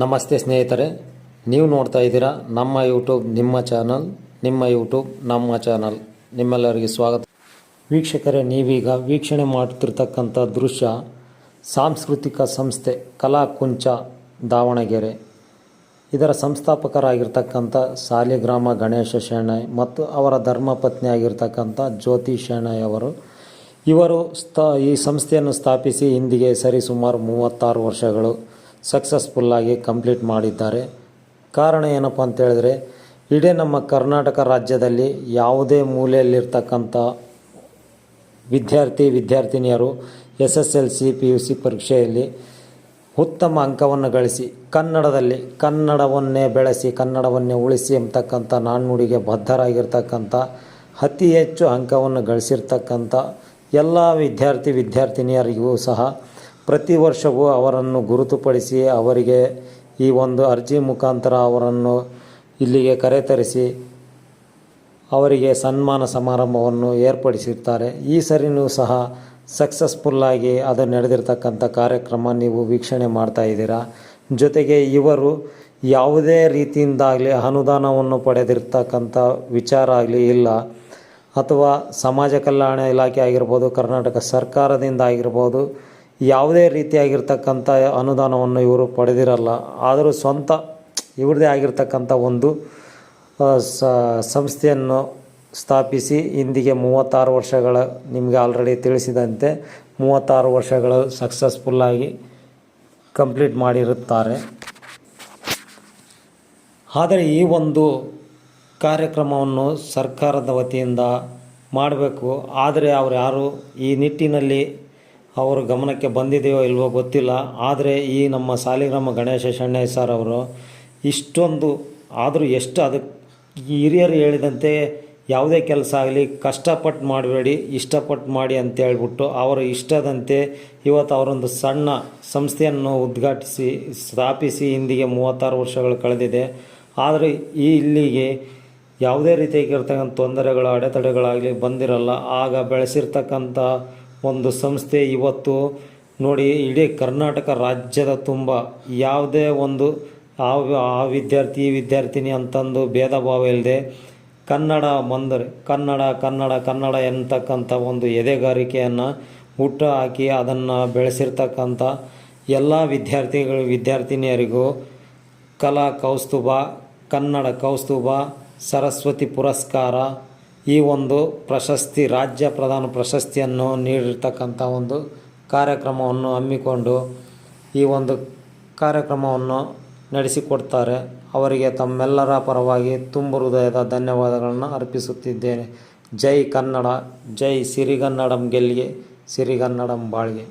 ನಮಸ್ತೆ ಸ್ನೇಹಿತರೆ, ನೀವು ನೋಡ್ತಾ ಇದ್ದೀರಾ ನಮ್ಮ ಯೂಟ್ಯೂಬ್ ನಿಮ್ಮ ಚಾನಲ್. ನಿಮ್ಮ ಯೂಟ್ಯೂಬ್ ನಮ್ಮ ಚಾನಲ್. ನಿಮ್ಮೆಲ್ಲರಿಗೆ ಸ್ವಾಗತ. ವೀಕ್ಷಕರೇ, ನೀವೀಗ ವೀಕ್ಷಣೆ ಮಾಡುತ್ತಿರ್ತಕ್ಕಂಥ ದೃಶ್ಯ ಸಾಂಸ್ಕೃತಿಕ ಸಂಸ್ಥೆ ಕಲಾಕುಂಚ ದಾವಣಗೆರೆ. ಇದರ ಸಂಸ್ಥಾಪಕರಾಗಿರ್ತಕ್ಕಂಥ ಸಾಲಿಗ್ರಾಮ ಗಣೇಶ ಶೆಣೈ ಮತ್ತು ಅವರ ಧರ್ಮಪತ್ನಿ ಆಗಿರ್ತಕ್ಕಂಥ ಜ್ಯೋತಿ ಶೆಣೈ ಅವರು. ಇವರು ಈ ಸಂಸ್ಥೆಯನ್ನು ಸ್ಥಾಪಿಸಿ ಇಂದಿಗೆ ಸರಿಸುಮಾರು 36 ವರ್ಷಗಳು ಸಕ್ಸಸ್ಫುಲ್ಲಾಗಿ ಕಂಪ್ಲೀಟ್ ಮಾಡಿದ್ದಾರೆ. ಕಾರಣ ಏನಪ್ಪ ಅಂತೇಳಿದ್ರೆ, ಇಡೀ ನಮ್ಮ ಕರ್ನಾಟಕ ರಾಜ್ಯದಲ್ಲಿ ಯಾವುದೇ ಮೂಲೆಯಲ್ಲಿರ್ತಕ್ಕಂಥ ವಿದ್ಯಾರ್ಥಿನಿಯರು SSLC PUC ಪರೀಕ್ಷೆಯಲ್ಲಿ ಉತ್ತಮ ಅಂಕವನ್ನು ಗಳಿಸಿ ಕನ್ನಡವನ್ನೇ ಬೆಳೆಸಿ ಕನ್ನಡವನ್ನೇ ಉಳಿಸಿ ಎಂಬತಕ್ಕಂಥ ನಾಣ್ಣುಡಿಗೆ ಬದ್ಧರಾಗಿರ್ತಕ್ಕಂಥ ಅತಿ ಹೆಚ್ಚು ಅಂಕವನ್ನು ಗಳಿಸಿರ್ತಕ್ಕಂಥ ಎಲ್ಲ ವಿದ್ಯಾರ್ಥಿನಿಯರಿಗೂ ಸಹ ಪ್ರತಿ ವರ್ಷವೂ ಅವರನ್ನು ಗುರುತುಪಡಿಸಿ ಅವರಿಗೆ ಈ ಒಂದು ಅರ್ಜಿ ಮುಖಾಂತರ ಅವರನ್ನು ಇಲ್ಲಿಗೆ ಕರೆತರಿಸಿ ಅವರಿಗೆ ಸನ್ಮಾನ ಸಮಾರಂಭವನ್ನು ಏರ್ಪಡಿಸಿರ್ತಾರೆ. ಈ ಸರಿನೂ ಸಹ ಸಕ್ಸಸ್ಫುಲ್ಲಾಗಿ ಅದು ನಡೆದಿರ್ತಕ್ಕಂಥ ಕಾರ್ಯಕ್ರಮ ನೀವು ವೀಕ್ಷಣೆ ಮಾಡ್ತಾ ಇದ್ದೀರಾ. ಜೊತೆಗೆ ಇವರು ಯಾವುದೇ ರೀತಿಯಿಂದಾಗಲಿ ಅನುದಾನವನ್ನು ಪಡೆದಿರ್ತಕ್ಕಂಥ ವಿಚಾರ ಆಗಲಿ ಇಲ್ಲ, ಅಥವಾ ಸಮಾಜ ಕಲ್ಯಾಣ ಇಲಾಖೆ ಆಗಿರ್ಬೋದು, ಕರ್ನಾಟಕ ಸರ್ಕಾರದಿಂದ ಆಗಿರ್ಬೋದು, ಯಾವುದೇ ರೀತಿಯಾಗಿರ್ತಕ್ಕಂಥ ಅನುದಾನವನ್ನು ಇವರು ಪಡೆದಿರಲ್ಲ. ಆದರೂ ಸ್ವಂತ ಇವ್ರದ್ದೇ ಆಗಿರ್ತಕ್ಕಂಥ ಒಂದು ಸಂಸ್ಥೆಯನ್ನು ಸ್ಥಾಪಿಸಿ ಇಂದಿಗೆ 36 ವರ್ಷಗಳ, ನಿಮಗೆ ಆಲ್ರೆಡಿ ತಿಳಿಸಿದಂತೆ 36 ವರ್ಷಗಳು ಸಕ್ಸಸ್ಫುಲ್ಲಾಗಿ ಕಂಪ್ಲೀಟ್ ಮಾಡಿರುತ್ತಾರೆ. ಆದರೆ ಈ ಒಂದು ಕಾರ್ಯಕ್ರಮವನ್ನು ಸರ್ಕಾರದ ವತಿಯಿಂದ ಮಾಡಬೇಕು, ಆದರೆ ಅವರು ಯಾರು ಈ ನಿಟ್ಟಿನಲ್ಲಿ ಅವರು ಗಮನಕ್ಕೆ ಬಂದಿದೆಯೋ ಇಲ್ವೋ ಗೊತ್ತಿಲ್ಲ. ಆದರೆ ಈ ನಮ್ಮ ಸಾಲಿಗ್ರಾಮ ಗಣೇಶ ಶೆಣೈ ಸರ್ ಅವರು ಇಷ್ಟೊಂದು ಆದರೂ ಎಷ್ಟು ಅದಕ್ಕೆ ಹಿರಿಯರು ಹೇಳಿದಂತೆ ಯಾವುದೇ ಕೆಲಸ ಆಗಲಿ ಕಷ್ಟಪಟ್ಟು ಮಾಡಬೇಡಿ, ಇಷ್ಟಪಟ್ಟು ಮಾಡಿ ಅಂತೇಳ್ಬಿಟ್ಟು ಅವರ ಇಷ್ಟದಂತೆ ಇವತ್ತು ಅವರೊಂದು ಸಣ್ಣ ಸಂಸ್ಥೆಯನ್ನು ಉದ್ಘಾಟಿಸಿ ಸ್ಥಾಪಿಸಿ ಇಂದಿಗೆ 36 ವರ್ಷಗಳು ಕಳೆದಿದೆ. ಆದರೆ ಇಲ್ಲಿಗೆ ಯಾವುದೇ ರೀತಿಯಾಗಿರ್ತಕ್ಕಂಥ ತೊಂದರೆಗಳು ಅಡೆತಡೆಗಳಾಗಲಿ ಬಂದಿರಲ್ಲ. ಆಗ ಬೆಳೆಸಿರ್ತಕ್ಕಂಥ ಒಂದು ಸಂಸ್ಥೆ ಇವತ್ತು ನೋಡಿ ಇಡೀ ಕರ್ನಾಟಕ ರಾಜ್ಯದ ತುಂಬ ಯಾವುದೇ ಒಂದು ಆ ವಿದ್ಯಾರ್ಥಿನಿ ಅಂತಂದು ಭೇದ ಭಾವ ಇಲ್ಲದೆ ಕನ್ನಡ ಬಂದರೆ ಕನ್ನಡ ಎನ್ನತಕ್ಕಂಥ ಒಂದು ಎದೆಗಾರಿಕೆಯನ್ನು ಹುಟ್ಟು ಹಾಕಿ ಅದನ್ನು ಬೆಳೆಸಿರ್ತಕ್ಕಂಥ ಎಲ್ಲ ವಿದ್ಯಾರ್ಥಿನಿಯರಿಗೂ ಕಲಾ ಕೌಸ್ತುಭ, ಕನ್ನಡ ಕೌಸ್ತುಭ, ಸರಸ್ವತಿ ಪುರಸ್ಕಾರ, ಈ ಒಂದು ಪ್ರಶಸ್ತಿ, ರಾಜ್ಯ ಪ್ರಧಾನ ಪ್ರಶಸ್ತಿಯನ್ನು ನೀಡಿರ್ತಕ್ಕಂಥ ಒಂದು ಕಾರ್ಯಕ್ರಮವನ್ನು ಹಮ್ಮಿಕೊಂಡು ಈ ಒಂದು ಕಾರ್ಯಕ್ರಮವನ್ನು ನಡೆಸಿಕೊಡ್ತಾರೆ. ಅವರಿಗೆ ತಮ್ಮೆಲ್ಲರ ಪರವಾಗಿ ತುಂಬು ಹೃದಯದ ಧನ್ಯವಾದಗಳನ್ನು ಅರ್ಪಿಸುತ್ತಿದ್ದೇನೆ. ಜೈ ಕನ್ನಡ, ಜೈ ಸಿರಿಗನ್ನಡಂ ಗೆಲ್ಲಿಗೆ, ಸಿರಿಗನ್ನಡಂ ಬಾಳ್ಗೆ.